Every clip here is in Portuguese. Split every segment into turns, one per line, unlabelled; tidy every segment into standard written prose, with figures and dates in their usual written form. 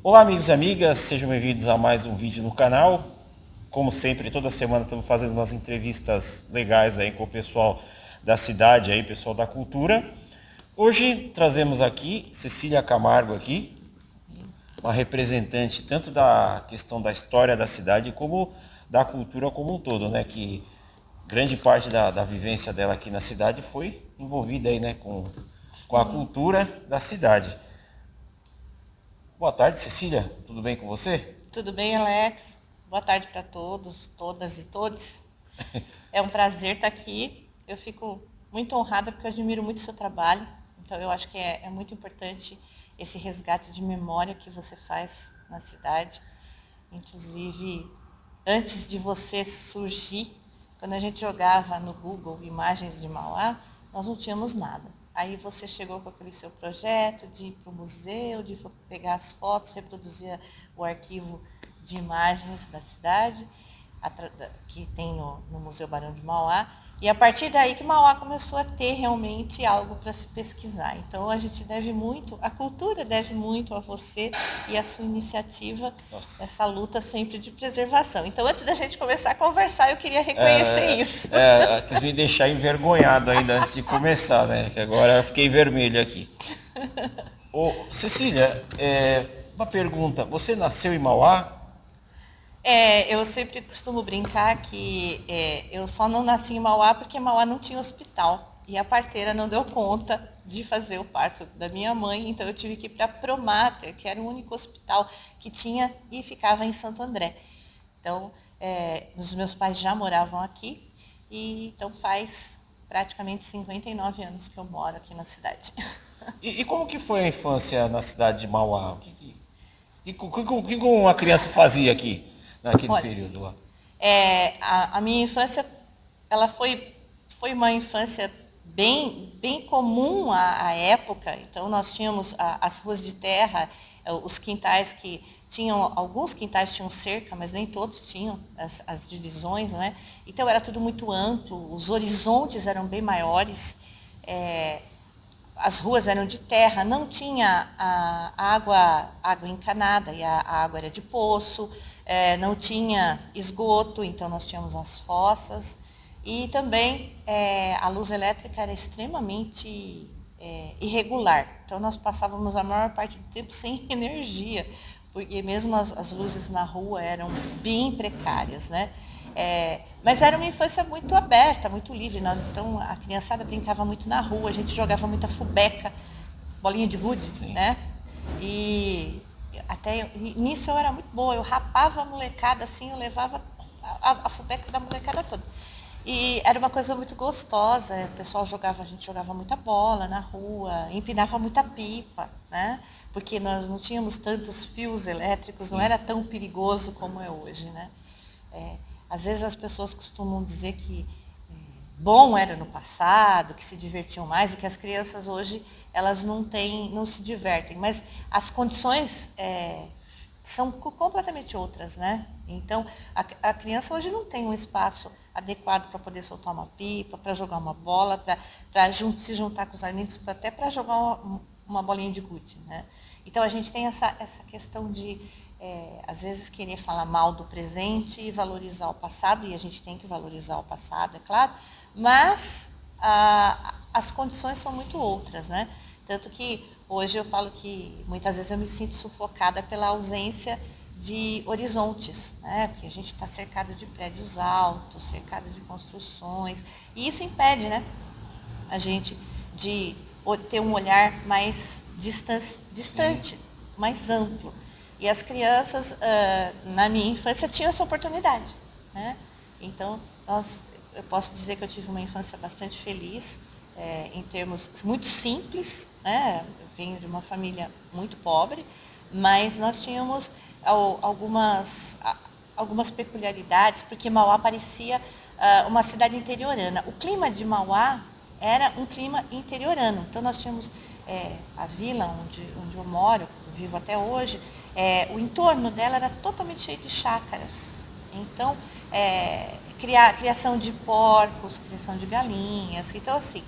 Olá amigos e amigas, sejam bem-vindos a mais um vídeo no canal. Como sempre, toda semana estamos fazendo umas entrevistas legais aí com o pessoal da cidade, aí, pessoal da cultura. Hoje trazemos aqui Cecília Camargo aqui, uma representante tanto da questão da história da cidade como da cultura como um todo, né? Que grande parte da vivência dela aqui na cidade foi envolvida aí, né, com a cultura da cidade. Boa tarde, Cecília. Tudo bem com você?
Tudo bem, Alex? Boa tarde para todos, todas e todos. É um prazer estar aqui. Eu fico muito honrada porque eu admiro muito o seu trabalho. Então, eu acho que é muito importante esse resgate de memória que você faz na cidade. Inclusive, antes de você surgir, quando a gente jogava no Google imagens de Mauá, nós não tínhamos nada. Aí você chegou com aquele seu projeto de ir para o museu, de pegar as fotos, reproduzir o arquivo de imagens da cidade, que tem no Museu Barão de Mauá. E a partir daí que Mauá começou a ter realmente algo para se pesquisar. Então a gente deve muito, a cultura deve muito a você e a sua iniciativa, essa luta sempre de preservação. Então antes da gente começar a conversar, eu queria reconhecer isso.
Quis me deixar envergonhado ainda antes de começar, né? Que agora eu fiquei vermelho aqui. Ô, Cecília, uma pergunta. Você nasceu em Mauá?
Eu sempre costumo brincar que eu só não nasci em Mauá porque Mauá não tinha hospital. E a parteira não deu conta de fazer o parto da minha mãe, então eu tive que ir para Promater, que era o único hospital que tinha e ficava em Santo André. Então, os meus pais já moravam aqui, e então faz praticamente 59 anos que eu moro aqui na cidade.
E como que foi a infância na cidade de Mauá? O que uma criança fazia aqui, naquele
Olha,
período lá?
a minha infância, ela foi uma infância bem comum à época. Então, nós tínhamos as ruas de terra, os quintais que tinham, alguns quintais tinham cerca, mas nem todos tinham as divisões, né? Então, era tudo muito amplo, os horizontes eram bem maiores, as ruas eram de terra, não tinha água encanada, e a água era de poço, não tinha esgoto, então nós tínhamos as fossas, e também a luz elétrica era extremamente irregular, então nós passávamos a maior parte do tempo sem energia, porque mesmo as luzes na rua eram bem precárias, né? Mas era uma infância muito aberta, muito livre. Então, a criançada brincava muito na rua, a gente jogava muita fubeca, bolinha de gude, né? E nisso eu era muito boa, eu rapava a molecada assim, eu levava a fubeca da molecada toda. E era uma coisa muito gostosa, a gente jogava muita bola na rua, empinava muita pipa, né? Porque nós não tínhamos tantos fios elétricos, não era tão perigoso como é hoje, né? Às vezes as pessoas costumam dizer que bom era no passado, que se divertiam mais, e que as crianças hoje elas não se divertem, mas as condições são completamente outras, né? Então a criança hoje não tem um espaço adequado para poder soltar uma pipa, para jogar uma bola, para se juntar com os amigos, até para jogar uma bolinha de gude, né? Então a gente tem essa questão de às vezes querer falar mal do presente e valorizar o passado, e a gente tem que valorizar o passado, é claro, mas as condições são muito outras, né? Tanto que hoje eu falo que muitas vezes eu me sinto sufocada pela ausência de horizontes, né? Porque a gente está cercado de prédios altos, cercado de construções, e isso impede, né, a gente de ter um olhar mais distante, mais amplo. E as crianças, na minha infância, tinham essa oportunidade, né? Então, eu posso dizer que eu tive uma infância bastante feliz, em termos muito simples, né? Eu venho de uma família muito pobre, mas nós tínhamos algumas peculiaridades, porque Mauá parecia uma cidade interiorana. O clima de Mauá era um clima interiorano. Então, nós tínhamos a vila onde eu moro, vivo até hoje, o entorno dela era totalmente cheio de chácaras. Então, criação de porcos, criação de galinhas. Então, assim,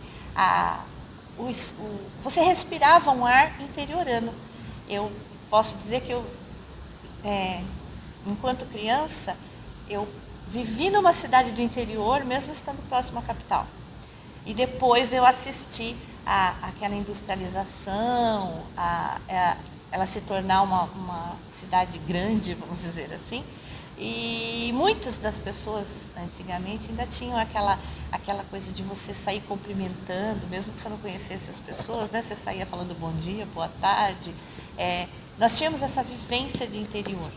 você respirava um ar interiorano. Eu posso dizer que eu enquanto criança, eu vivi numa cidade do interior, mesmo estando próximo à capital. E depois eu assisti àquela industrialização, ela se tornar uma cidade grande, vamos dizer assim. E muitas das pessoas antigamente ainda tinham aquela coisa de você sair cumprimentando, mesmo que você não conhecesse as pessoas, né? Você saía falando bom dia, boa tarde. Nós tínhamos essa vivência de interior.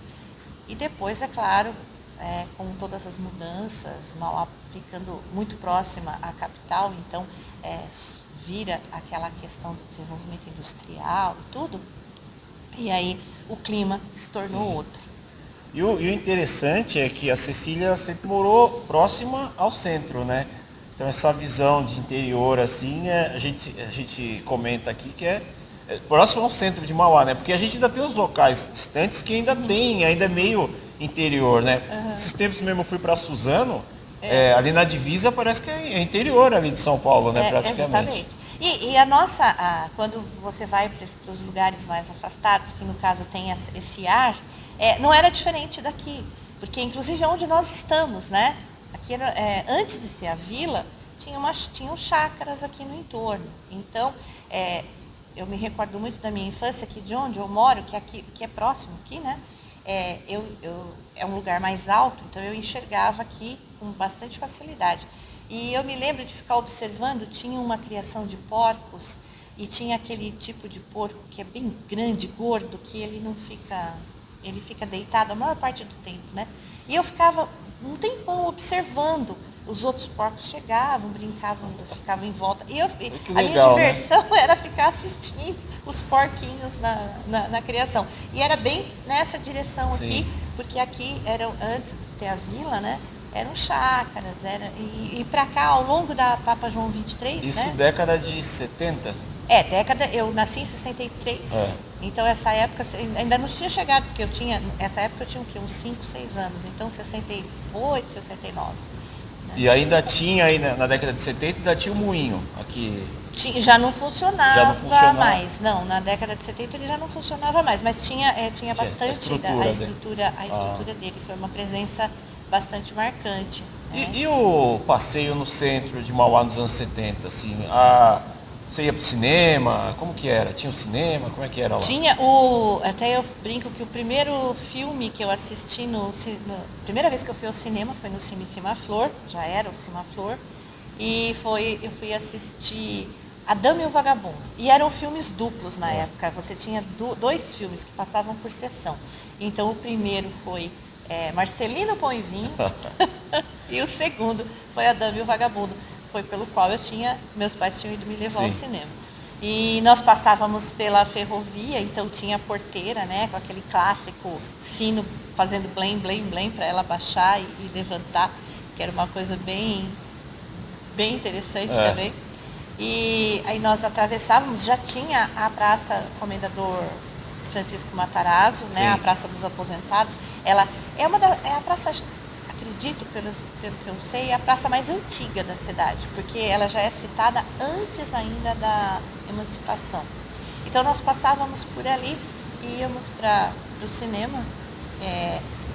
E depois, é claro, com todas as mudanças, Mauá ficando muito próxima à capital, então vira aquela questão do desenvolvimento industrial e tudo, e aí o clima se tornou outro.
E o interessante é que a Cecília sempre morou próxima ao centro, né? Então essa visão de interior, assim, a gente comenta aqui que é próximo ao centro de Mauá, né? Porque a gente ainda tem os locais distantes que ainda ainda é meio interior, né? Esses tempos mesmo eu fui para Suzano, ali na divisa parece que é interior ali de São Paulo, né? Praticamente.
Exatamente. E quando você vai para os lugares mais afastados, que no caso tem esse ar, não era diferente daqui, porque inclusive onde nós estamos, né? Aqui antes de ser a vila, tinham chácaras aqui no entorno. Então, eu me recordo muito da minha infância, aqui de onde eu moro, que é próximo aqui, né? É um lugar mais alto, então eu enxergava aqui com bastante facilidade. E eu me lembro de ficar observando, tinha uma criação de porcos, e tinha aquele tipo de porco que é bem grande, gordo, que ele fica deitado a maior parte do tempo, né? E eu ficava um tempão observando. Os outros porcos chegavam, brincavam, ficavam em volta. E
legal,
a minha diversão, né? Era ficar assistindo os porquinhos na criação. E era bem nessa direção aqui, porque aqui antes de ter a vila, né? Eram chácaras, e para cá, ao longo da Papa João 23,
isso,
né?
Década de 70?
Eu nasci em 63, então essa época ainda não tinha chegado, porque essa época eu tinha o quê? Uns 5, 6 anos, então 68, 69. Né?
E ainda tinha aí na década de 70, ainda tinha o moinho aqui.
Já não funcionava mais, não, na década de 70 ele já não funcionava mais, mas tinha bastante a estrutura dele, foi uma presença bastante marcante. Né?
E o passeio no centro de Mauá nos anos 70, assim, você ia pro cinema? Como que era? Tinha um cinema? Como é que era lá?
Até eu brinco que o primeiro filme que eu assisti primeira vez que eu fui ao cinema foi no Cine Cima-Flor, já era o Cima-Flor, e eu fui assistir A Dama e o Vagabundo. E eram filmes duplos na época, você tinha 2 filmes que passavam por sessão. Então o primeiro foi Marcelino Pão e Vinho e o segundo foi A Dama e o Vagabundo. Foi pelo qual meus pais tinham ido me levar ao cinema. E nós passávamos pela ferrovia, então tinha a porteira, né, com aquele clássico sino fazendo blém, blém, blém para ela baixar e levantar, que era uma coisa bem, bem interessante também. E aí nós atravessávamos, já tinha a Praça Comendador Francisco Matarazzo, né, a Praça dos Aposentados. Ela é a praça, acredito, pelo que eu sei, é a praça mais antiga da cidade, porque ela já é citada antes ainda da emancipação. Então nós passávamos por ali e íamos para o cinema.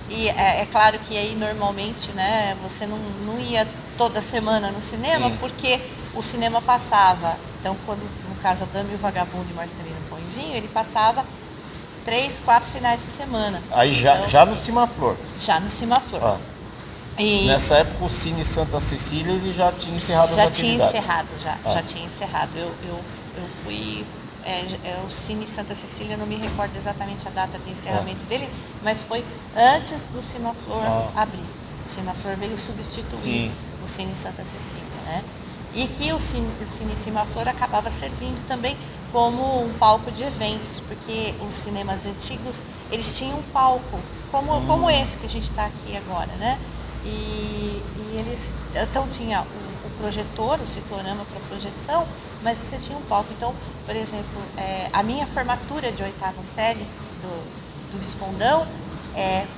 E é claro que aí normalmente, né, você não ia toda semana no cinema, porque o cinema passava. Então, no caso A Dama e o Vagabundo de Marcelino Pão e Vinho, ele passava 3, 4 finais de semana.
Aí já no Cima-Flor?
Já no Cima-Flor.
E nessa época o Cine Santa Cecília ele já tinha encerrado as atividades?
Já tinha encerrado. Eu fui... o Cine Santa Cecília, não me recordo exatamente a data de encerramento dele, mas foi antes do Cima-Flor abrir. O Cima-Flor veio substituir o Cine Santa Cecília, né? E que o Cine Cima-Flor acabava servindo também como um palco de eventos, porque os cinemas antigos, eles tinham um palco, como esse que a gente está aqui agora, né? E eles, então tinha o projetor, o ciclorama para projeção, mas você tinha um palco. Então, por exemplo, a minha formatura de 8ª série do Viscondão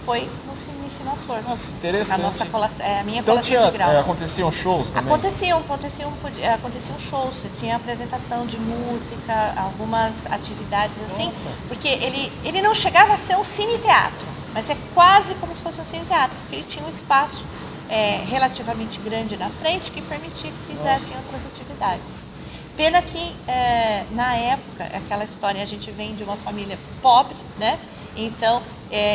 foi no Cine Cima-Flor.
Nossa, interessante.
A minha
então
colação de grau.
Aconteciam shows também?
Aconteciam shows, você tinha apresentação de música, algumas atividades assim, porque ele não chegava a ser um cine-teatro, mas é quase como se fosse um cine teatro, porque ele tinha um espaço relativamente grande na frente que permitia que fizessem outras atividades. Pena que, na época, aquela história, a gente vem de uma família pobre, né? Então,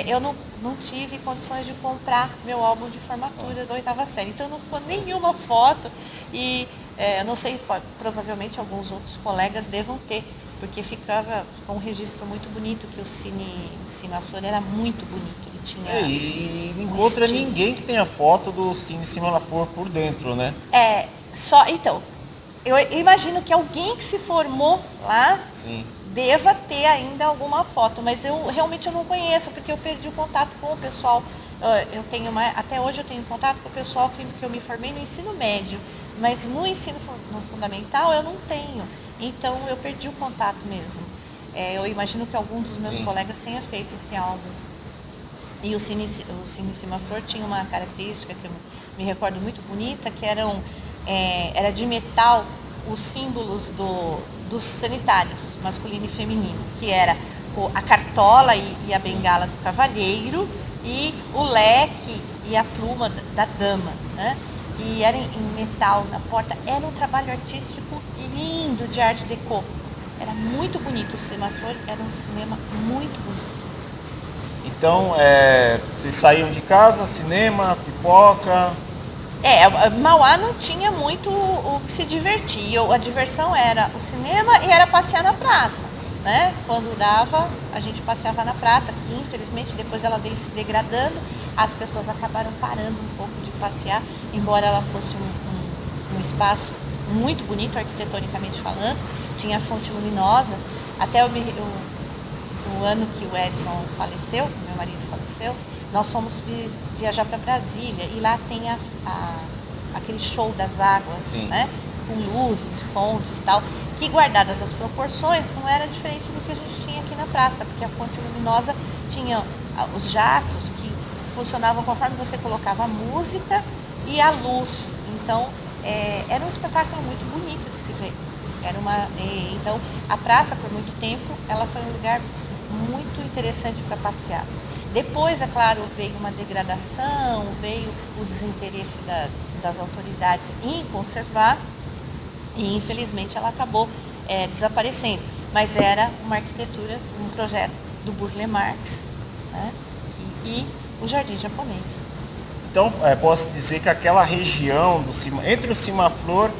eu não tive condições de comprar meu álbum de formatura da 8ª série. Então, não ficou nenhuma foto e eu não sei, provavelmente alguns outros colegas devam ter, porque ficou um registro muito bonito, que o Cine Cima-Flor era muito bonito. Ele tinha
e não encontra ninguém que tenha foto do Cine Cima-Flor por dentro, né?
Então, eu imagino que alguém que se formou lá
Sim.
deva ter ainda alguma foto, mas eu realmente não conheço, porque eu perdi o contato com o pessoal. Até hoje eu tenho contato com o pessoal que eu me formei no ensino médio, mas no ensino fundamental eu não tenho. Então eu perdi o contato mesmo. Eu imagino que algum dos meus colegas tenha feito esse álbum. E o Cine Cima-Flor tinha uma característica que eu me recordo muito bonita, que era de metal os símbolos dos sanitários, masculino e feminino, que era a cartola e a bengala do cavalheiro e o leque e a pluma da dama, né? E era em metal na porta. Era um trabalho artístico lindo de arte déco. Era muito bonito. O Cima-Flor era um cinema muito bonito.
Então, vocês saíam de casa, cinema, pipoca?
Mauá não tinha muito o que se divertir. A diversão era o cinema e era passear na praça, né? Quando dava, a gente passeava na praça, que infelizmente depois ela veio se degradando. As pessoas acabaram parando um pouco de passear, embora ela fosse um espaço muito bonito, arquitetonicamente falando. Tinha a fonte luminosa. Até o ano que o Edson faleceu, meu marido faleceu, nós fomos viajar para Brasília e lá tem aquele show das águas, né? Com luzes, fontes e tal, que guardadas as proporções não era diferente do que a gente tinha aqui na praça, porque a fonte luminosa tinha os jatos que funcionavam conforme você colocava a música e a luz. Então, era um espetáculo muito bonito de se ver. Então, a praça, por muito tempo, ela foi um lugar muito interessante para passear. Depois, é claro, veio uma degradação, veio o desinteresse das autoridades em conservar e, infelizmente, ela acabou desaparecendo. Mas era uma arquitetura, um projeto do Burle Marx, né? E o Jardim Japonês.
Então, posso dizer que aquela região entre o Cima-Flor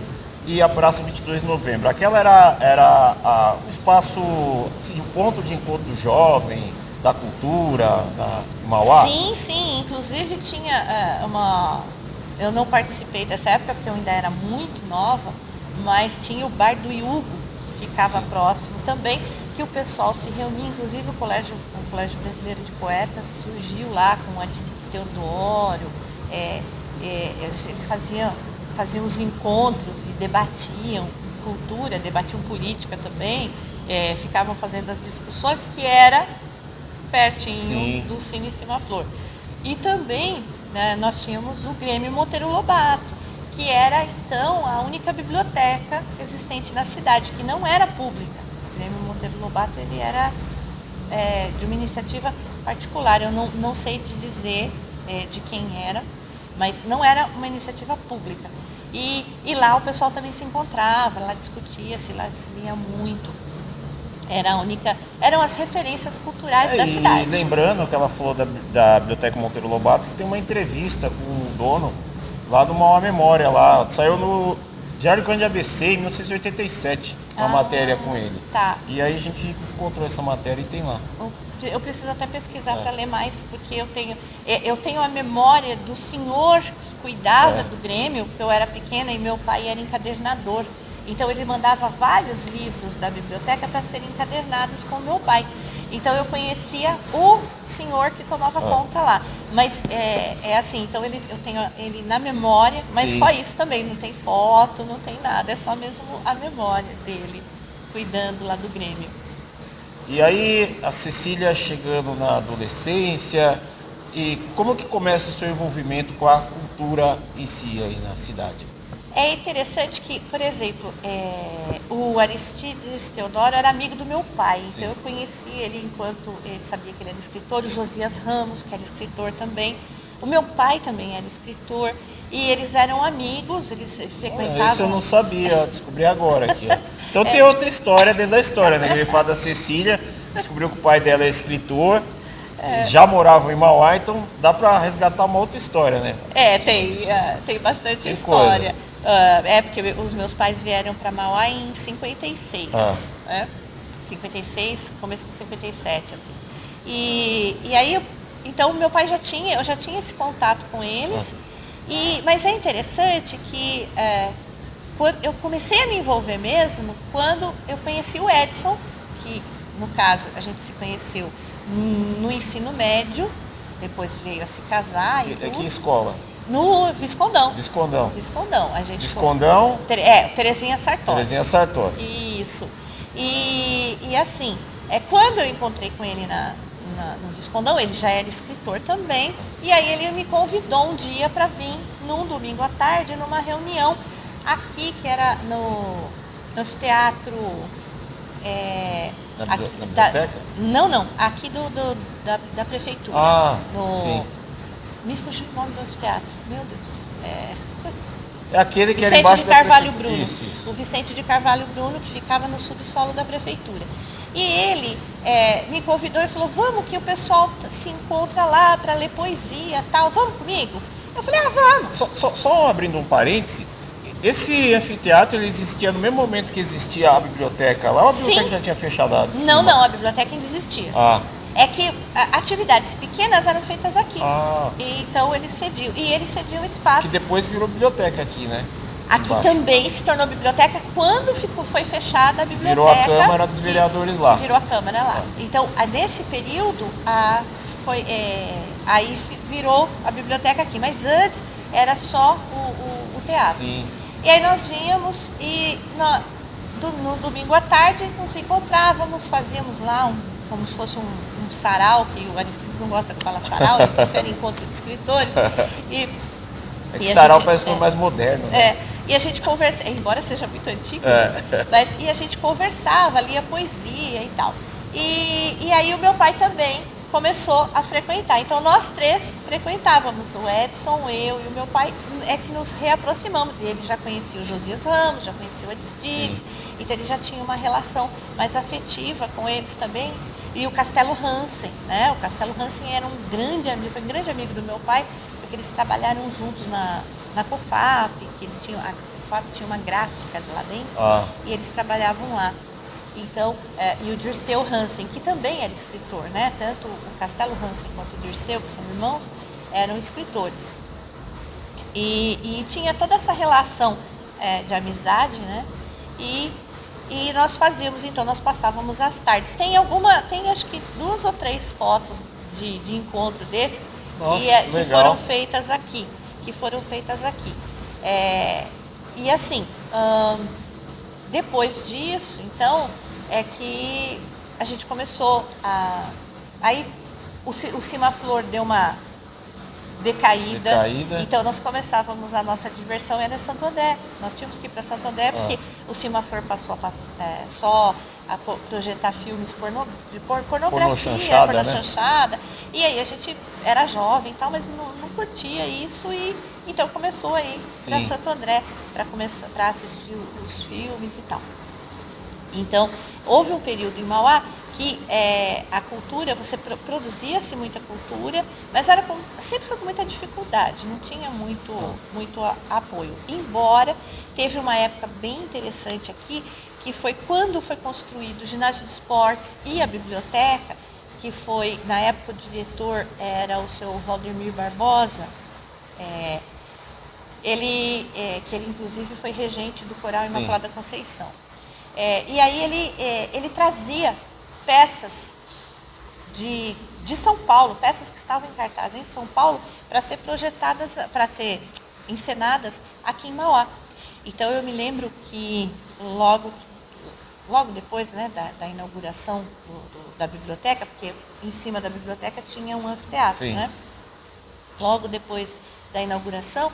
e a Praça 22 de Novembro, aquela era o espaço, assim, o ponto de encontro do jovem, da cultura, da Mauá?
Sim, inclusive tinha eu não participei dessa época porque eu ainda era muito nova, mas tinha o Bar do Hugo, que ficava próximo também, que o pessoal se reunia, inclusive o Colégio Brasileiro de Poetas surgiu lá com Aristides Teodoro, eles faziam os encontros e debatiam cultura, debatiam política também, ficavam fazendo as discussões, que era pertinho do Cine Cima-Flor. E também, né, nós tínhamos o Grêmio Monteiro Lobato, que era então a única biblioteca existente na cidade, que não era pública. O Grêmio Monteiro Lobato ele era de uma iniciativa particular, eu não sei te dizer de quem era, mas não era uma iniciativa pública. E lá o pessoal também se encontrava, lá discutia-se, lá se lia muito. Eram as referências culturais da cidade.
E lembrando que ela falou da Biblioteca Monteiro Lobato, que tem uma entrevista com o dono lá do Mauá Memória, lá, saiu no Diário Grande ABC em 1987, uma matéria com ele.
Tá.
E aí a gente encontrou essa matéria e tem lá.
Eu preciso até pesquisar para ler mais, porque eu tenho a memória do senhor que cuidava do Grêmio, porque eu era pequena e meu pai era encadernador. Então ele mandava vários livros da biblioteca para serem encadernados com meu pai. Então eu conhecia o senhor que tomava conta lá. Mas assim, então eu tenho ele na memória, mas só isso também, não tem foto, não tem nada, é só mesmo a memória dele, cuidando lá do Grêmio.
E aí a Cecília chegando na adolescência, e como que começa o seu envolvimento com a cultura em si aí na cidade?
É interessante que, por exemplo, o Aristides Teodoro era amigo do meu pai, então
Sim.
eu conheci ele enquanto ele sabia que ele era escritor, o Josias Ramos, que era escritor também. O meu pai também era escritor, e eles eram amigos, eles frequentavam...
Isso eu não sabia, descobri agora aqui. Ó. Então tem outra história dentro da história, né? Ele fala da Cecília, descobriu que o pai dela é escritor, eles já moravam em Mauá, então dá para resgatar uma outra história, né?
Tem bastante
Tem
história. Porque os meus pais vieram para Mauá em 56, né? 56, começo de 57, assim. E aí, então meu pai eu já tinha esse contato com eles, mas é interessante que quando eu comecei a me envolver mesmo quando eu conheci o Edson, que no caso a gente se conheceu no ensino médio, depois veio a se casar e tudo.
Que escola?
No Viscondão.
Viscondão.
Viscondão. A gente
Viscondão?
Terezinha Sartori.
Terezinha Sartori.
Isso. E assim, quando eu encontrei com ele no Viscondão, ele já era escritor também, e aí ele me convidou um dia para vir num domingo à tarde, numa reunião aqui, que era no anfiteatro...
Na biblioteca?
Não, aqui da prefeitura.
Sim.
Me fugiu o nome do anfiteatro, meu Deus.
É aquele que era
Vicente
embaixo
de Carvalho
da
Bruno.
Isso.
O Vicente de Carvalho Bruno, que ficava no subsolo da prefeitura. E ele me convidou e falou, vamos que o pessoal se encontra lá para ler poesia, tal, vamos comigo? Eu falei, vamos.
Só abrindo um parêntese, esse anfiteatro ele existia no mesmo momento que existia a biblioteca lá, ou a biblioteca já tinha fechado a de cima?
Não, a biblioteca ainda existia. É que atividades pequenas eram feitas aqui. Então ele cediu. E ele cediu o espaço.
Que depois virou biblioteca aqui, né?
Aqui
embaixo.
Também se tornou biblioteca quando foi fechada a biblioteca.
Virou a Câmara dos Vereadores lá.
Virou a Câmara lá. Então, nesse período, aí virou a biblioteca aqui. Mas antes era só o teatro.
Sim.
E aí nós vínhamos e no domingo à tarde nos encontrávamos, fazíamos lá como se fosse um sarau, que o Aristides não gosta que fala sarau, ele prefere encontro de escritores.
Sarau parece mais moderno. Né?
E a gente conversa, embora seja muito antigo, e a gente conversava, lia poesia e tal. E aí o meu pai também começou a frequentar. Então nós três frequentávamos, o Edson, eu e o meu pai, que nos reaproximamos. E ele já conhecia o Josias Ramos, já conhecia o Aristides, então ele já tinha uma relação mais afetiva com eles também. E o Castelo Hansen, né? O Castelo Hansen era um grande amigo do meu pai, porque eles trabalharam juntos na COFAP, que eles tinham, a COFAP tinha uma gráfica de lá dentro, e eles trabalhavam lá. Então, e o Dirceu Hansen, que também era escritor, né? Tanto o Castelo Hansen quanto o Dirceu, que são irmãos, eram escritores. E tinha toda essa relação de amizade, né? E nós fazíamos, então, nós passávamos as tardes. Tem acho que 2 ou 3 fotos de encontro desses. Que foram feitas aqui. E assim, depois disso, então, é que a gente começou aí o Cimaflor deu uma decaída. Então nós começávamos, a nossa diversão era Santo André. Nós tínhamos que ir para Santo André porque o Cimaflor passou só a projetar filmes de pornografia, pornochanchada, né? E aí a gente era jovem e tal, mas não curtia isso, e então começou aí para Santo André para assistir os filmes e tal. Então houve um período em Mauá que a cultura, você produzia-se muita cultura, mas sempre foi com muita dificuldade, não tinha muito apoio. Embora teve uma época bem interessante aqui, que foi quando foi construído o ginásio de esportes e a biblioteca, que foi, na época o diretor era o seu Valdemir Barbosa, que ele inclusive foi regente do Coral Imaculada Conceição. E aí ele trazia peças de São Paulo, peças que estavam em cartaz em São Paulo, para ser projetadas, para ser encenadas aqui em Mauá. Então eu me lembro que logo depois, né, da inauguração da biblioteca, porque em cima da biblioteca tinha um anfiteatro, né? Logo depois da inauguração,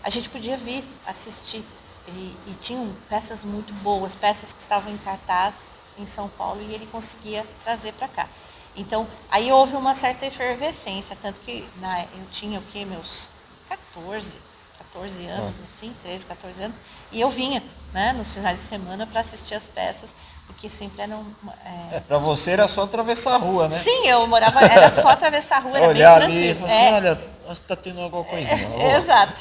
a gente podia vir assistir e tinham peças muito boas, peças que estavam em cartaz em São Paulo e ele conseguia trazer para cá. Então, aí houve uma certa efervescência, tanto que eu tinha o quê? Meus 14 anos, assim, 13, 14 anos, e eu vinha, né, nos finais de semana para assistir as peças, porque sempre eram...
Para você era só atravessar a rua, né?
Sim, eu morava, era só atravessar a rua, era bem
Olhar
tranquilo.
ali e falar assim, olha, acho que tá tendo alguma coisinha.
Exato,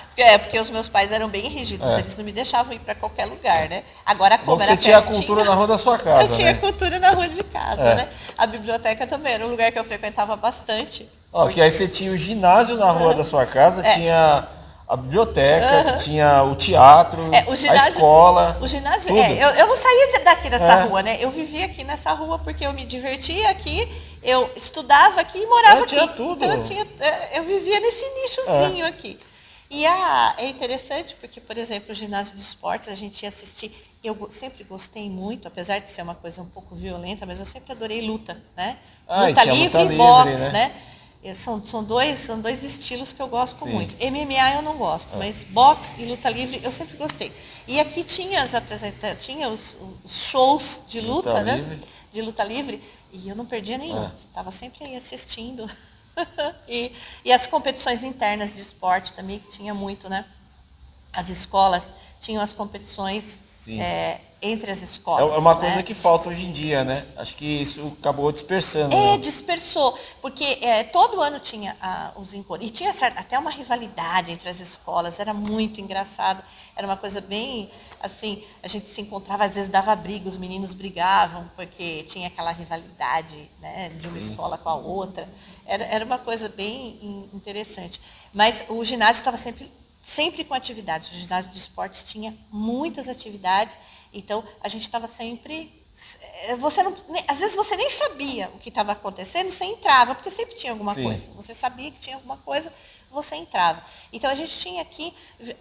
porque os meus pais eram bem rígidos, eles não me deixavam ir para qualquer lugar, né? Agora, como
você
era
tinha a
pertinho,
cultura na rua da sua casa,
eu tinha
né?
cultura na rua de casa, né? A biblioteca também era um lugar que eu frequentava bastante.
Que aí você tinha o ginásio na rua da sua casa, tinha a biblioteca, tinha o teatro, a escola.
O ginásio,
tudo.
eu não saía daqui dessa rua, né? Eu vivia aqui nessa rua porque eu me divertia aqui, eu estudava aqui e morava aqui.
Tinha tudo.
Então eu vivia nesse nichozinho aqui. E é interessante porque, por exemplo, o ginásio de esportes, a gente ia assistir. Eu sempre gostei muito, apesar de ser uma coisa um pouco violenta, mas eu sempre adorei luta, né? Luta livre e boxe, né? São dois estilos que eu gosto muito. MMA eu não gosto, mas boxe e luta livre eu sempre gostei. E aqui tinha os shows de luta, né? De luta livre, e eu não perdia nenhum. Estava sempre aí assistindo. e as competições internas de esporte também, que tinha muito, né? As escolas tinham as competições entre as escolas.
É uma coisa que falta hoje em dia, né? Acho que isso acabou dispersando.
Dispersou, porque todo ano tinha os encontros, e tinha até uma rivalidade entre as escolas, era muito engraçado, era uma coisa bem, assim, a gente se encontrava, às vezes dava briga, os meninos brigavam, porque tinha aquela rivalidade, né, de uma escola com a outra, era uma coisa bem interessante. Mas o ginásio estava sempre com atividades, o ginásio de esportes tinha muitas atividades, então a gente estava sempre... às vezes você nem sabia o que estava acontecendo, você entrava, porque sempre tinha alguma coisa. Você sabia que tinha alguma coisa, você entrava. Então a gente tinha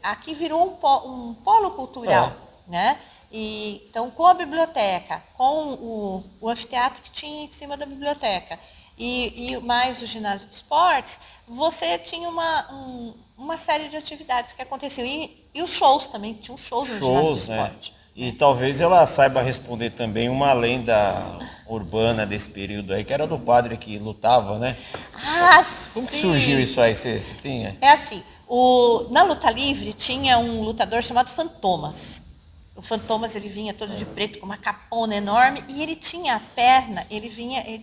aqui virou um polo cultural, né? Então com a biblioteca, com o anfiteatro que tinha em cima da biblioteca, e mais o ginásio de esportes, você tinha uma série de atividades que aconteciam. E os shows também, que tinham shows no ginásio de esporte.
E talvez ela saiba responder também uma lenda urbana desse período aí, que era do padre que lutava, né? Como que surgiu isso aí? Você tinha?
É assim, na luta livre tinha um lutador chamado Fantomas. O Fantomas, ele vinha todo de preto, com uma capona enorme, e ele tinha a perna, ele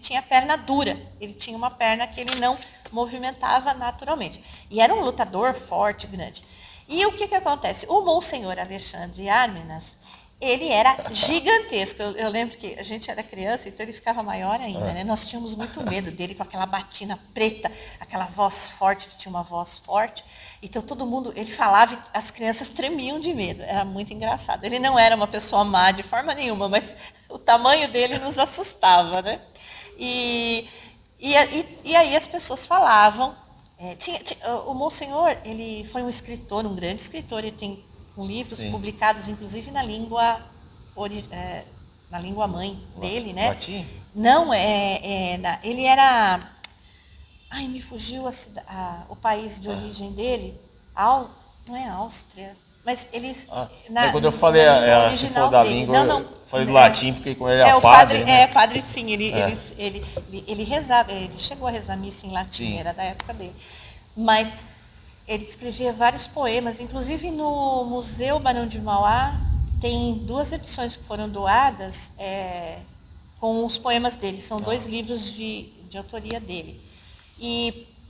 tinha a perna dura. Ele tinha uma perna que ele não movimentava naturalmente. E era um lutador forte, grande. E o que acontece? O Monsenhor Alexandre Ármenas, ele era gigantesco. Eu lembro que a gente era criança, então ele ficava maior ainda, né? Nós tínhamos muito medo dele com aquela batina preta, aquela voz forte, que tinha uma voz forte. Então todo mundo, ele falava e as crianças tremiam de medo. Era muito engraçado. Ele não era uma pessoa má de forma nenhuma, mas o tamanho dele nos assustava, né? E aí as pessoas falavam. O Monsenhor, ele foi um escritor, um grande escritor, ele tem livros publicados, inclusive na língua mãe dele, né?
Latim?
Não, ele era... Ai, me fugiu o país de origem dele. Não é Áustria, mas ele...
quando eu falei se for da língua, eu falei do latim, porque com ele era padre, né?
Padre, sim, ele rezava, ele chegou a rezar missa em latim, era da época dele. Mas ele escrevia vários poemas, inclusive no Museu Barão de Mauá tem 2 edições que foram doadas com os poemas dele. São 2 livros de autoria dele.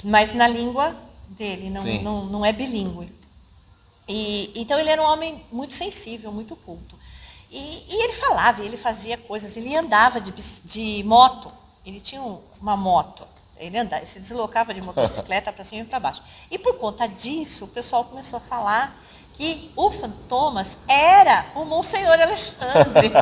Mas na língua dele, não é bilíngue. Então ele era um homem muito sensível, muito culto. E ele falava, ele fazia coisas, ele andava de moto, ele tinha uma moto. Ele se deslocava de motocicleta para cima e para baixo. E por conta disso, o pessoal começou a falar que o Fantomas era o Monsenhor Alexandre.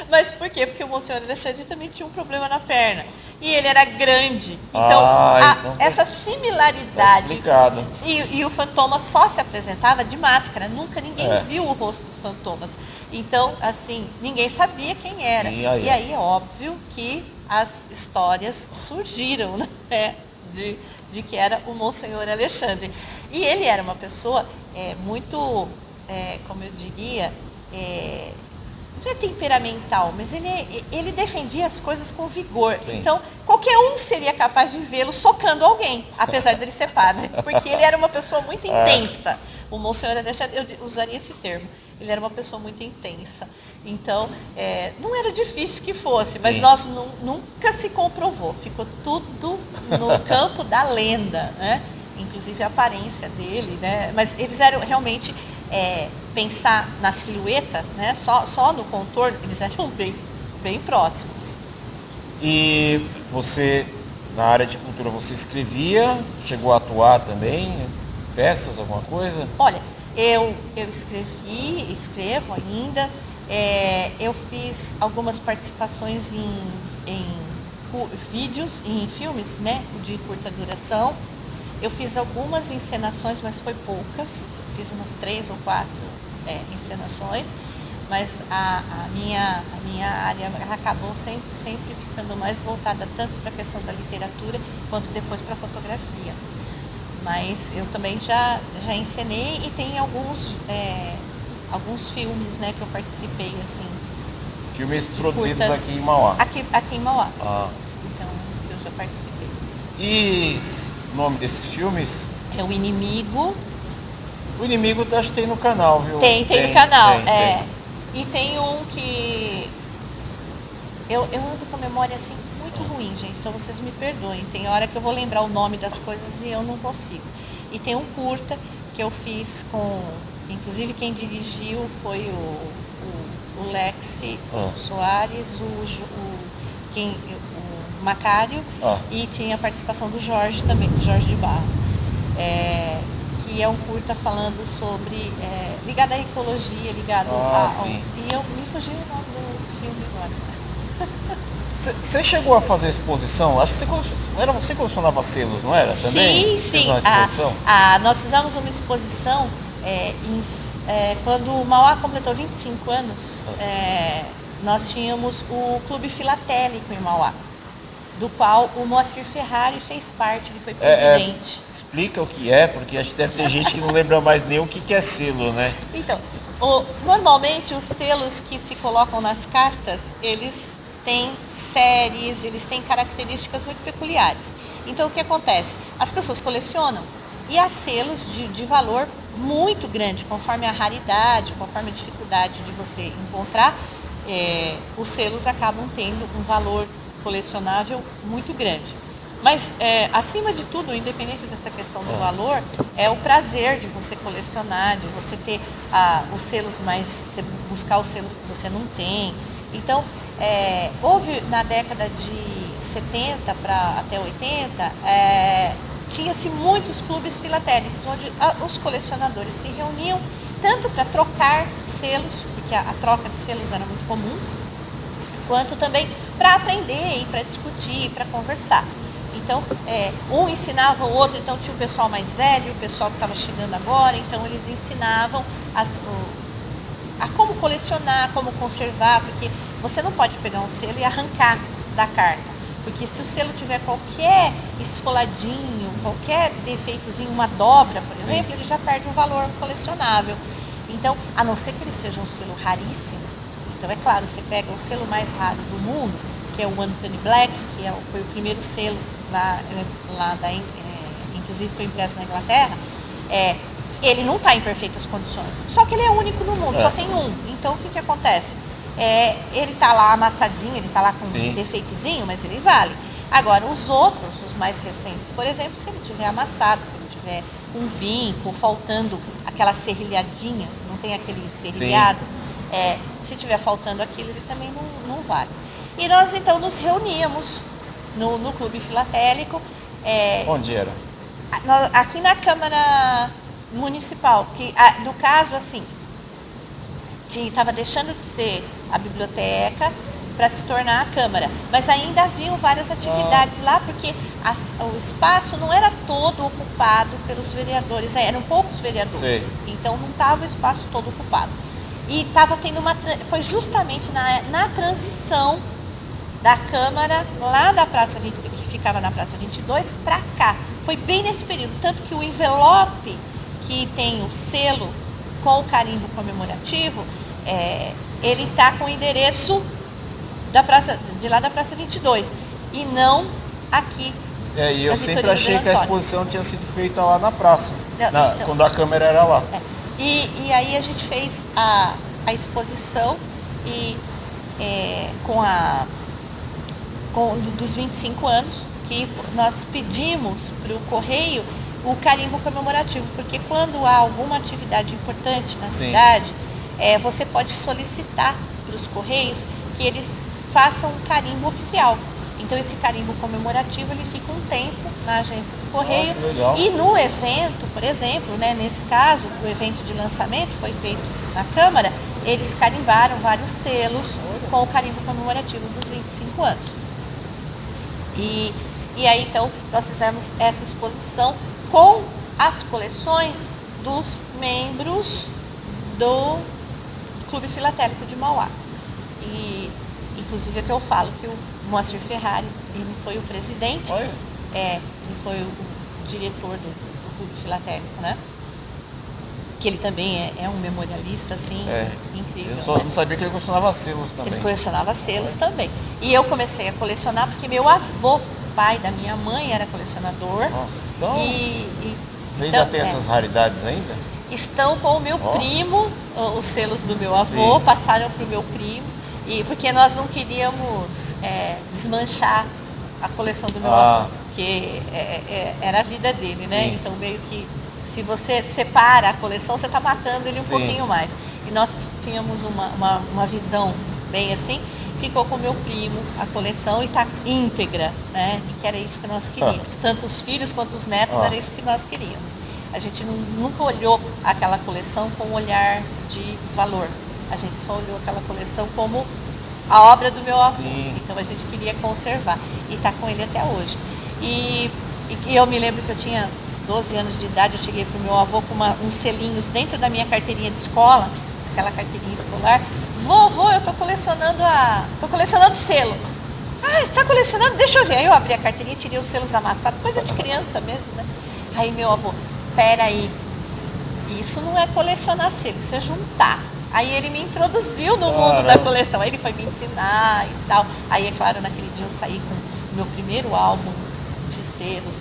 Mas por quê? Porque o Monsenhor Alexandre também tinha um problema na perna. E ele era grande. Então, essa similaridade.
Tá explicado.
E o Fantomas só se apresentava de máscara. Nunca ninguém viu o rosto do Fantomas. Então, assim, ninguém sabia quem era. E aí é óbvio que as histórias surgiram, né? De que era o Monsenhor Alexandre. E ele era uma pessoa muito como eu diria, não é temperamental, mas ele defendia as coisas com vigor. Sim. Então, qualquer um seria capaz de vê-lo socando alguém, apesar dele ser padre, porque ele era uma pessoa muito intensa. O Monsenhor Alexandre, eu usaria esse termo, ele era uma pessoa muito intensa. Então, não era difícil que fosse, mas nunca se comprovou, ficou tudo no campo da lenda, né? Inclusive a aparência dele, né? Mas eles eram realmente, pensar na silhueta, né? Só no contorno, eles eram bem próximos.
E você, na área de cultura, você escrevia, chegou a atuar também, peças, alguma coisa?
Olha, eu escrevo ainda, eu fiz algumas participações em vídeos, em filmes, né? De curta duração. Eu fiz algumas encenações, mas foi poucas. Fiz umas 3 ou 4 encenações, mas a minha área acabou sempre ficando mais voltada tanto para a questão da literatura, quanto depois para a fotografia. Mas eu também já encenei e tem alguns filmes, né, que eu participei, assim.
Filmes produzidos aqui em Mauá?
Aqui em Mauá. Então, eu já participei.
E o nome desses filmes?
É O Inimigo.
O Inimigo acho que tem no canal, viu?
Tem no canal, tem. E tem um que... Eu ando com a memória assim muito ruim, gente, então vocês me perdoem. Tem hora que eu vou lembrar o nome das coisas e eu não consigo. E tem um curta que eu fiz com... Inclusive quem dirigiu foi o Lexi Soares, o Macário, e tinha a participação do Jorge também, do Jorge de Barros. Que é um curta falando sobre, ligado à ecologia, ligado
sim.
E eu me fugi o nome do filme agora.
Você chegou a fazer exposição? Acho que você colecionava selos, não era? Também?
Sim.
Uma exposição?
Nós fizemos uma exposição quando o Mauá completou 25 anos, nós tínhamos o Clube Filatélico em Mauá, do qual o Moacir Ferrari fez parte, ele foi presidente.
Explica o que é, porque acho que deve ter gente que não lembra mais nem o que é selo, né?
Então, normalmente os selos que se colocam nas cartas, eles têm séries, eles têm características muito peculiares. Então, o que acontece? As pessoas colecionam e há selos de valor muito grande, conforme a raridade, conforme a dificuldade de você encontrar, os selos acabam tendo um valor colecionável muito grande. Mas, acima de tudo, independente dessa questão do valor, é o prazer de você colecionar, de você ter os selos você buscar os selos que você não tem. Então, houve na década de 70 até 80, tinha-se muitos clubes filatélicos, onde os colecionadores se reuniam tanto para trocar selos, porque a troca de selos era muito comum, quanto também para aprender e para discutir, para conversar. Então, um ensinava o outro, então tinha o pessoal mais velho, o pessoal que estava chegando agora, então eles ensinavam a como colecionar, como conservar, porque você não pode pegar um selo e arrancar da carta, porque se o selo tiver qualquer esfoladinho, qualquer defeitozinho, uma dobra, por exemplo, ele já perde um valor colecionável. Então, a não ser que ele seja um selo raríssimo, então é claro, você pega o selo mais raro do mundo, que é o Anthony Black, que foi o primeiro selo inclusive foi impresso na Inglaterra, ele não está em perfeitas condições, só que ele é único no mundo, só tem um. Então o que acontece? Ele está lá amassadinho, ele está lá com um defeitozinho, mas ele vale. Agora, os outros, os mais recentes, por exemplo, se ele tiver amassado, se ele tiver com vinco, faltando aquela serrilhadinha, não tem aquele serrilhado, se tiver faltando aquilo, ele também não vale. E nós então nos reuníamos no Clube Filatélico.
Onde era?
Aqui na Câmara Municipal, que no caso assim, estava deixando de ser a biblioteca para se tornar a Câmara, mas ainda haviam várias atividades lá, porque o espaço não era todo ocupado pelos vereadores, eram poucos vereadores, então não estava o espaço todo ocupado. E estava tendo foi justamente na transição da Câmara, lá da Praça 20, que ficava na Praça 22, para cá. Foi bem nesse período, tanto que o envelope que tem o selo com o carimbo comemorativo, ele está com o endereço de lá da Praça 22 e não aqui.
E eu sempre achei que a exposição tinha sido feita lá na praça, quando a câmera era lá.
E aí a gente fez a exposição e dos 25 anos, que nós pedimos para o Correio o carimbo comemorativo, porque quando há alguma atividade importante na cidade, você pode solicitar para os Correios que eles façam um carimbo oficial. Então esse carimbo comemorativo ele fica um tempo na agência do Correio e no evento, por exemplo, né, nesse caso, o evento de lançamento foi feito na Câmara, eles carimbaram vários selos com o carimbo comemorativo dos 25 anos. E aí então nós fizemos essa exposição com as coleções dos membros do Clube Filatélico de Mauá. E inclusive é que eu falo que o Moacir Ferrari, ele foi o presidente, ele foi o diretor do Clube Filatélico, né? Que ele também é um memorialista, assim, incrível.
Eu só não sabia que ele colecionava selos também.
Ele colecionava selos também. E eu comecei a colecionar porque meu avô, pai da minha mãe, era colecionador.
Nossa, então... Você
então,
ainda tem essas raridades ainda?
Estão com o meu primo, os selos do meu avô, passaram para o meu primo. Porque nós não queríamos desmanchar a coleção do meu avô, porque era a vida dele, né?
Sim.
Então meio que se você separa a coleção, você está matando ele um pouquinho mais. E nós tínhamos uma visão bem assim, ficou com o meu primo a coleção e está íntegra, né? Que era isso que nós queríamos. Tanto os filhos quanto os netos, era isso que nós queríamos. A gente nunca olhou aquela coleção com um olhar de valor. A gente só olhou aquela coleção como a obra do meu avô. Então a gente queria conservar. E está com ele até hoje. E eu me lembro que eu tinha 12 anos de idade, eu cheguei para o meu avô com uns selinhos dentro da minha carteirinha de escola, aquela carteirinha escolar. Vovô, eu estou colecionando selo. Você está colecionando? Deixa eu ver. Aí eu abri a carteirinha e tirei os selos amassados, coisa de criança mesmo, né? Aí meu avô, peraí, isso não é colecionar selo, isso é juntar. Aí ele me introduziu no mundo da coleção, aí ele foi me ensinar e tal. Aí, é claro, naquele dia eu saí com o meu primeiro álbum de selos,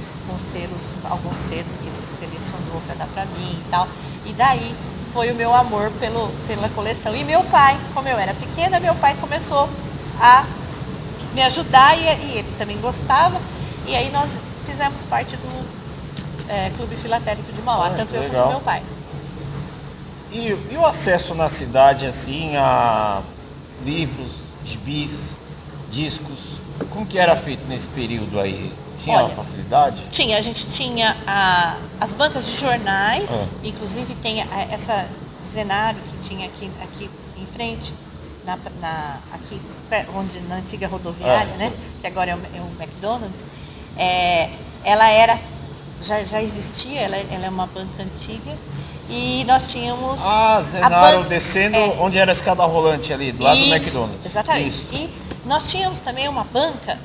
alguns selos que ele selecionou para dar para mim e tal. E daí foi o meu amor pela coleção. E meu pai, como eu era pequena, meu pai começou a me ajudar e ele também gostava. E aí nós fizemos parte do Clube Filatélico de Mauá, tanto eu quanto meu pai.
E o acesso na cidade, assim, a livros, gibis, discos, como que era feito nesse período aí? Tinha facilidade?
Tinha, a gente tinha as bancas de jornais, inclusive tem essa Zenário que tinha aqui em frente, aqui onde, na antiga rodoviária, né? Que agora é o McDonald's. Ela já existia, ela é uma banca antiga. E nós tínhamos
Zenário descendo onde era a escada rolante ali, do lado do McDonald's.
Exatamente. Isso. E nós tínhamos também uma banca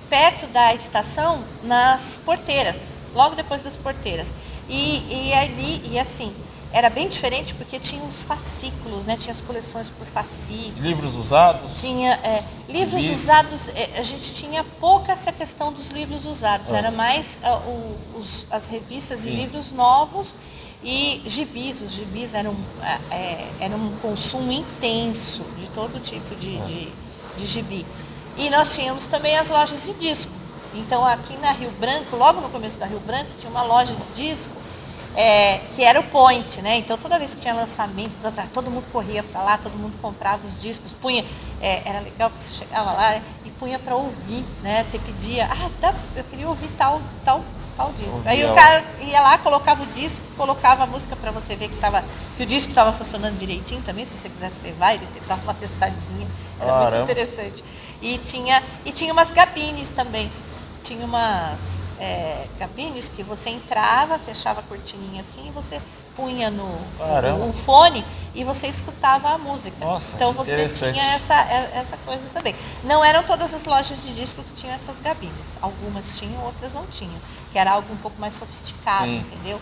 perto da estação, nas porteiras, logo depois das porteiras. E ali, assim, era bem diferente porque tinha os fascículos, né? Tinha as coleções por fascículos.
Livros usados?
Tinha livros usados, a gente tinha pouca essa questão dos livros usados, era mais as revistas e livros novos. E gibis, os gibis eram um consumo intenso de todo tipo de gibi. E nós tínhamos também as lojas de disco. Então aqui na Rio Branco, logo no começo da Rio Branco, tinha uma loja de disco que era o Point, né? Então toda vez que tinha lançamento, todo mundo corria para lá, todo mundo comprava os discos, punha, era legal porque você chegava lá e punha para ouvir, né? Você pedia, eu queria ouvir tal disco. Aí o cara ia lá, colocava o disco, colocava a música para você ver que o disco estava funcionando direitinho também, se você quisesse levar, ele dava uma testadinha, era muito interessante. E tinha umas gabines também, tinha umas gabines que você entrava, fechava a cortininha assim, e você punha no fone e você escutava a música.
Nossa,
então você tinha essa coisa também. Não eram todas as lojas de disco que tinham essas gabines. Algumas tinham, outras não tinham. Que era algo um pouco mais sofisticado, entendeu?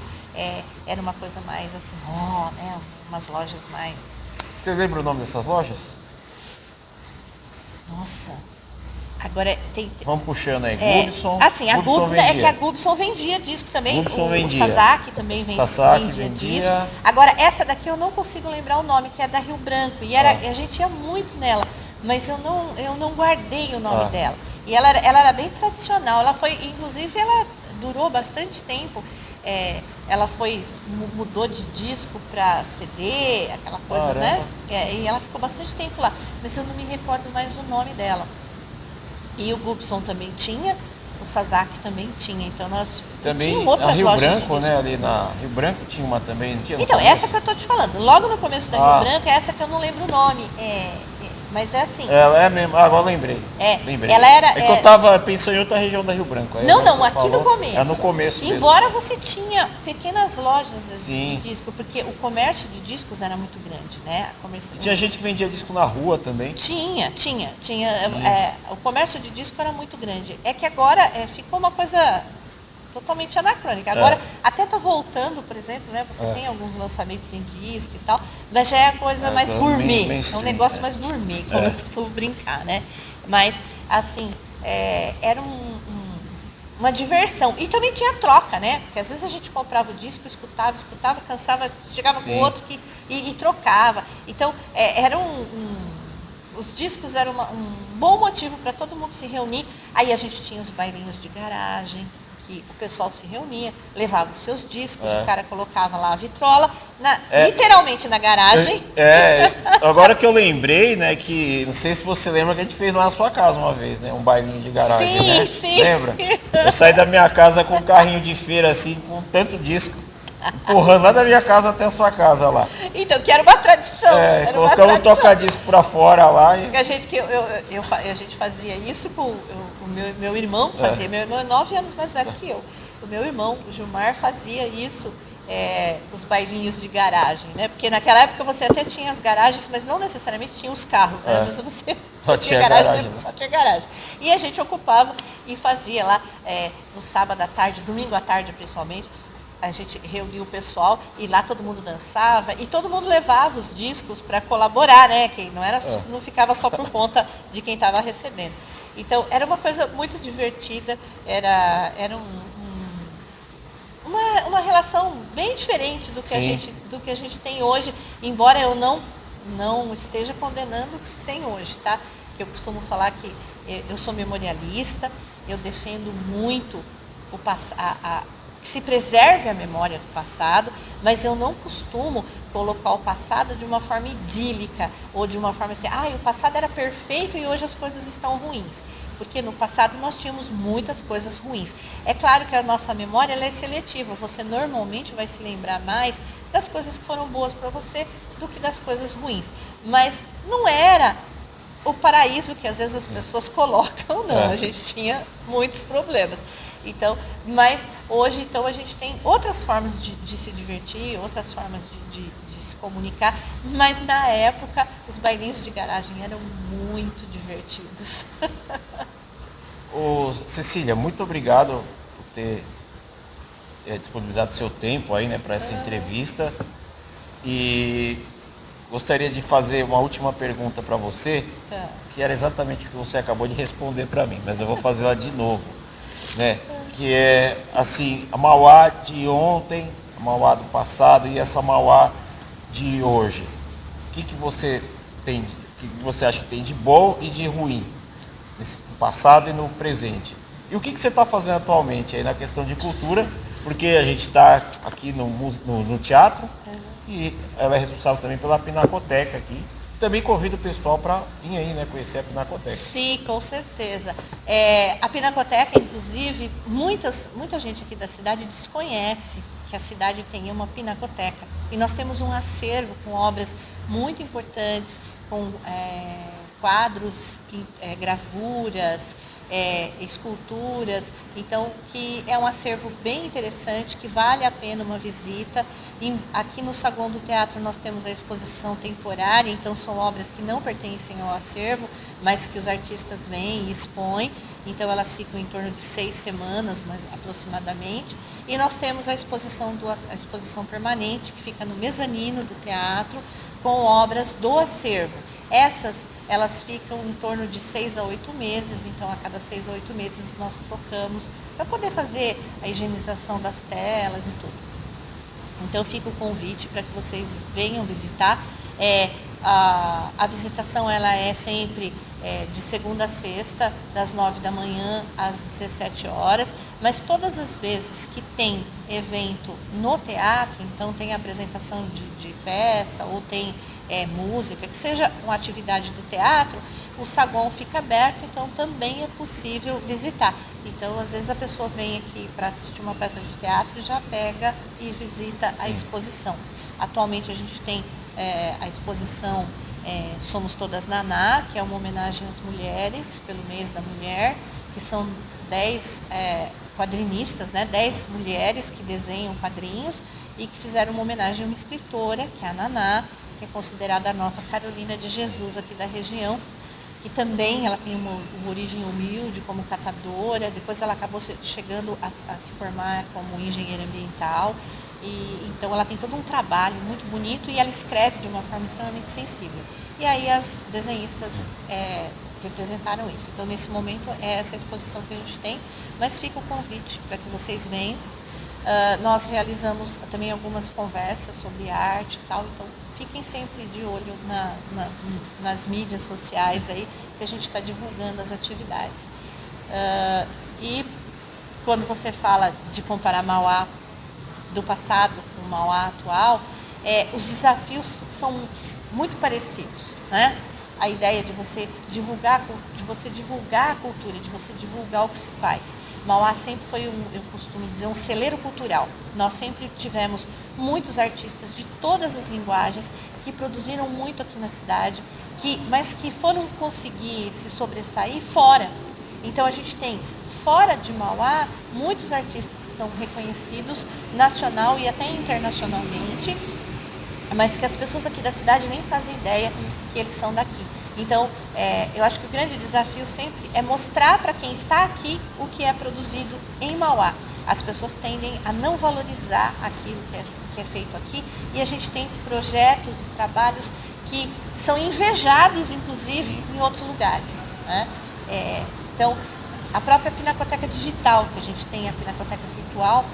era uma coisa mais assim, né? Umas lojas mais...
Você lembra o nome dessas lojas?
Nossa, agora tem...
Vamos puxando aí,
Gubson. Assim, a
Gubson
é que a Gubson vendia disco também,
Gubson vendia.
O Sasaki também vendia disco. Agora, essa daqui eu não consigo lembrar o nome, que é da Rio Branco, e a gente ia muito nela, mas eu não guardei o nome dela. E ela era bem tradicional, inclusive ela durou bastante tempo. Ela mudou de disco para CD, aquela coisa, né? E ela ficou bastante tempo lá, mas eu não me recordo mais o nome dela. E o Gubson também tinha, o Sasaki também tinha, então nós
também
outras
Rio
lojas
Branco, né? Ali na Rio Branco tinha uma também, não tinha?
Então, essa que eu tô te falando, logo no começo da Rio Branco, é essa que eu não lembro o nome. Mas é assim.
Ela é mesmo, agora lembrei. Lembrei.
Ela era.
Que eu tava pensando em outra região da Rio Branco.
Não, aqui no começo.
No começo.
Embora
mesmo.
Você tinha pequenas lojas de disco, porque o comércio de discos era muito grande, né?
Tinha gente que vendia disco na rua também.
Tinha. O comércio de disco era muito grande. É que agora ficou uma coisa totalmente anacrônica. Agora, até tá voltando, por exemplo, né? Você tem alguns lançamentos em disco e tal, mas já é a coisa mais gourmet. É um negócio mais gourmet, como eu costumo brincar, né? Mas, assim, era uma diversão. E também tinha troca, né? Porque às vezes a gente comprava o disco, escutava, cansava, chegava com outro e trocava. Então, os discos eram um bom motivo para todo mundo se reunir. Aí a gente tinha os bailinhos de garagem, que o pessoal se reunia, levava os seus discos, o cara colocava lá a vitrola, literalmente na garagem.
Agora que eu lembrei, né, que não sei se você lembra que a gente fez lá na sua casa uma vez, né, um bailinho de garagem, né?
Sim.
Lembra? Eu saí da minha casa com um carrinho de feira assim, com tanto disco, empurrando lá da minha casa até a sua casa lá.
Então, que era uma tradição.
Colocamos o toca-disco pra fora lá.
Porque a gente fazia isso com o meu irmão, fazia. Meu irmão é 9 anos mais velho que eu. O meu irmão, o Gilmar, fazia isso, os bailinhos de garagem, né? Porque naquela época você até tinha as garagens, mas não necessariamente tinha os carros, né? Às vezes você
só tinha garagem.
Só tinha garagem. E a gente ocupava e fazia lá no sábado à tarde, domingo à tarde principalmente. A gente reunia o pessoal e lá todo mundo dançava e todo mundo levava os discos para colaborar, né? Que não ficava só por conta de quem estava recebendo. Então era uma coisa muito divertida, era uma relação bem diferente do que a gente tem hoje, embora eu não esteja condenando o que se tem hoje, tá? Eu costumo falar que eu sou memorialista, eu defendo muito que se preserve a memória do passado, mas eu não costumo colocar o passado de uma forma idílica, ou de uma forma assim, o passado era perfeito e hoje as coisas estão ruins. Porque no passado nós tínhamos muitas coisas ruins. É claro que a nossa memória ela é seletiva, você normalmente vai se lembrar mais das coisas que foram boas para você do que das coisas ruins. Mas não era o paraíso que às vezes as pessoas colocam, não. A gente tinha muitos problemas. Então, mas hoje então a gente tem outras formas de se divertir, outras formas de se comunicar, mas na época os bailinhos de garagem eram muito divertidos.
Cecília, muito obrigado por ter disponibilizado seu tempo aí, né, para essa entrevista. E gostaria de fazer uma última pergunta para você, que era exatamente o que você acabou de responder para mim, mas eu vou fazer ela de novo, né? Que é assim, a Mauá de ontem, a Mauá do passado e essa Mauá de hoje. O que você tem, o que você acha que tem de bom e de ruim nesse passado e no presente? E o que você está fazendo atualmente aí na questão de cultura? Porque a gente está aqui no teatro e ela é responsável também pela Pinacoteca aqui. Também convido o pessoal para vir aí, né, conhecer a Pinacoteca.
Sim, com certeza. A Pinacoteca, inclusive, muita gente aqui da cidade desconhece que a cidade tem uma pinacoteca. E nós temos um acervo com obras muito importantes, com quadros, gravuras, esculturas, então que é um acervo bem interessante, que vale a pena uma visita. Aqui no saguão do teatro nós temos a exposição temporária, então são obras que não pertencem ao acervo, mas que os artistas vêm e expõem, então elas ficam em torno de 6 semanas, mais aproximadamente. E nós temos a exposição permanente, que fica no mezanino do teatro, com obras do acervo. Elas ficam em torno de 6 a 8 meses, então a cada 6 a 8 meses nós trocamos para poder fazer a higienização das telas e tudo. Então fica o convite para que vocês venham visitar. A visitação ela é sempre de segunda a sexta, das 9 da manhã às 17 horas, mas todas as vezes que tem evento no teatro, então tem apresentação de peça ou tem música, que seja uma atividade do teatro, o saguão fica aberto, então também é possível visitar. Então, às vezes a pessoa vem aqui para assistir uma peça de teatro e já pega e visita a exposição. Atualmente a gente tem a exposição Somos Todas Naná, que é uma homenagem às mulheres, pelo mês da mulher, que são 10 quadrinistas, 10 mulheres que desenham quadrinhos e que fizeram uma homenagem a uma escritora, que é a Naná, que é considerada a nova Carolina de Jesus aqui da região, que também ela tem uma origem humilde como catadora, depois ela acabou chegando a se formar como engenheira ambiental, e então ela tem todo um trabalho muito bonito e ela escreve de uma forma extremamente sensível. E aí as desenhistas representaram isso. Então nesse momento é essa exposição que a gente tem, mas fica o convite para que vocês venham. Nós realizamos também algumas conversas sobre arte e tal, então fiquem sempre de olho nas mídias sociais aí, que a gente está divulgando as atividades. E quando você fala de comparar Mauá do passado com Mauá atual, os desafios são muito parecidos, né? A ideia de você divulgar a cultura, de você divulgar o que se faz. Mauá sempre foi, eu costumo dizer, um celeiro cultural. Nós sempre tivemos muitos artistas de todas as linguagens que produziram muito aqui na cidade, mas que foram conseguir se sobressair fora. Então a gente tem, fora de Mauá, muitos artistas que são reconhecidos nacional e até internacionalmente, mas que as pessoas aqui da cidade nem fazem ideia que eles são daqui. Então, eu acho que o grande desafio sempre é mostrar para quem está aqui o que é produzido em Mauá. As pessoas tendem a não valorizar aquilo que é feito aqui, e a gente tem projetos e trabalhos que são invejados, inclusive, em outros lugares, né? Então, a própria Pinacoteca Digital, que a gente tem, a Pinacoteca Virtual,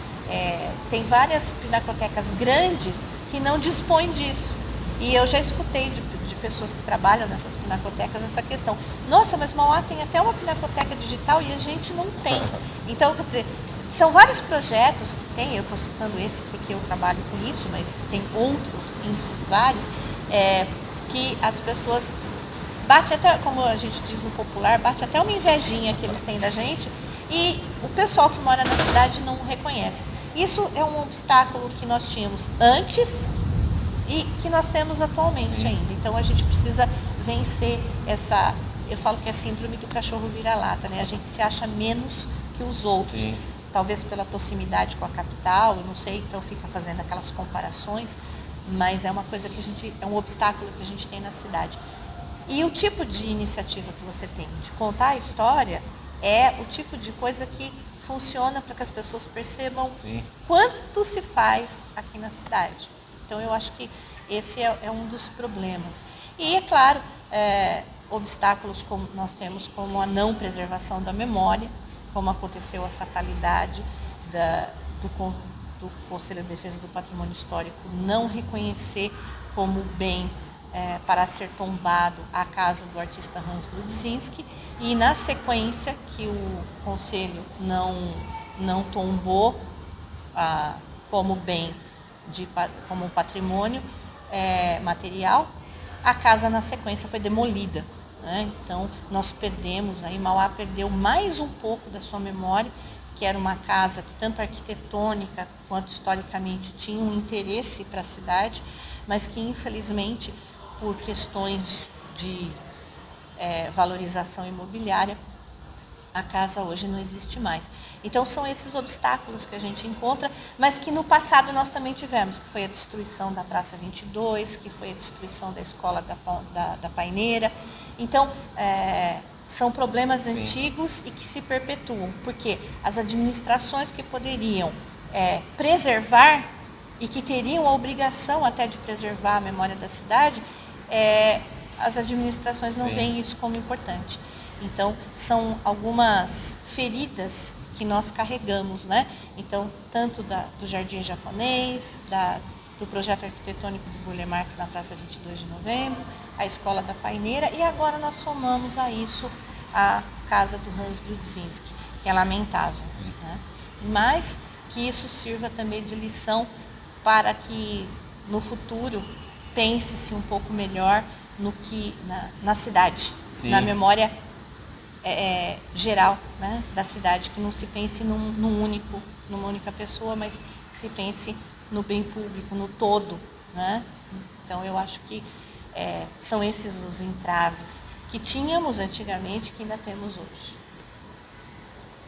tem várias pinacotecas grandes que não dispõem disso. E eu já escutei de pessoas que trabalham nessas pinacotecas essa questão. Nossa, mas Mauá tem até uma pinacoteca digital e a gente não tem. Então, quer dizer, são vários projetos que tem, eu estou citando esse porque eu trabalho com isso, mas tem outros, vários, que as pessoas bate até, como a gente diz no popular, bate até uma invejinha que eles têm da gente, e o pessoal que mora na cidade não reconhece. Isso é um obstáculo que nós tínhamos antes e que nós temos atualmente ainda. Então a gente precisa vencer essa, eu falo que é a síndrome do cachorro vira-lata, né? A gente se acha menos que os outros. Sim. Talvez pela proximidade com a capital, eu não sei, então fica fazendo aquelas comparações, mas é uma coisa que é um obstáculo que a gente tem na cidade. E o tipo de iniciativa que você tem de contar a história é o tipo de coisa que funciona para que as pessoas percebam quanto se faz aqui na cidade. Então eu acho que esse é um dos problemas. E é claro, obstáculos como nós temos, como a não preservação da memória, como aconteceu a fatalidade do Conselho de Defesa do Patrimônio Histórico não reconhecer como bem para ser tombado a casa do artista Hans Grudzinski, e na sequência que o Conselho não tombou como bem, como patrimônio material, a casa na sequência foi demolida, né? Então nós perdemos, aí Mauá perdeu mais um pouco da sua memória, que era uma casa que tanto arquitetônica quanto historicamente tinha um interesse para a cidade, mas que infelizmente por questões de valorização imobiliária A casa hoje não existe mais. Então são esses obstáculos que a gente encontra, mas que no passado nós também tivemos, que foi a destruição da Praça 22, que foi a destruição da escola da Paineira. Então, são problemas antigos e que se perpetuam, porque as administrações que poderiam preservar e que teriam a obrigação até de preservar a memória da cidade, as administrações não veem isso como importante. Então, são algumas feridas que nós carregamos, né? Então, tanto do Jardim Japonês, do projeto arquitetônico do Burle Marx na Praça 22 de Novembro, a Escola da Paineira, e agora nós somamos a isso a casa do Hans Grudzinski, que é lamentável. Né? Mas que isso sirva também de lição para que no futuro pense-se um pouco melhor no que na cidade, na memória geral, né, da cidade, que não se pense numa única pessoa, mas que se pense no bem público, no todo. Né? Então eu acho que são esses os entraves que tínhamos antigamente, que ainda temos hoje.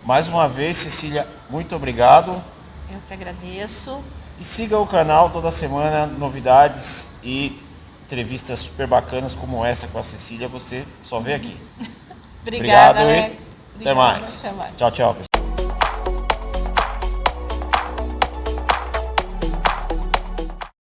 Mais uma vez, Cecília, muito obrigado.
Eu que agradeço.
E siga o canal toda semana, novidades e entrevistas super bacanas como essa com a Cecília, você só vê aqui.
Obrigada,
Obrigado e até mais.
Até mais.
Tchau, tchau, pessoal.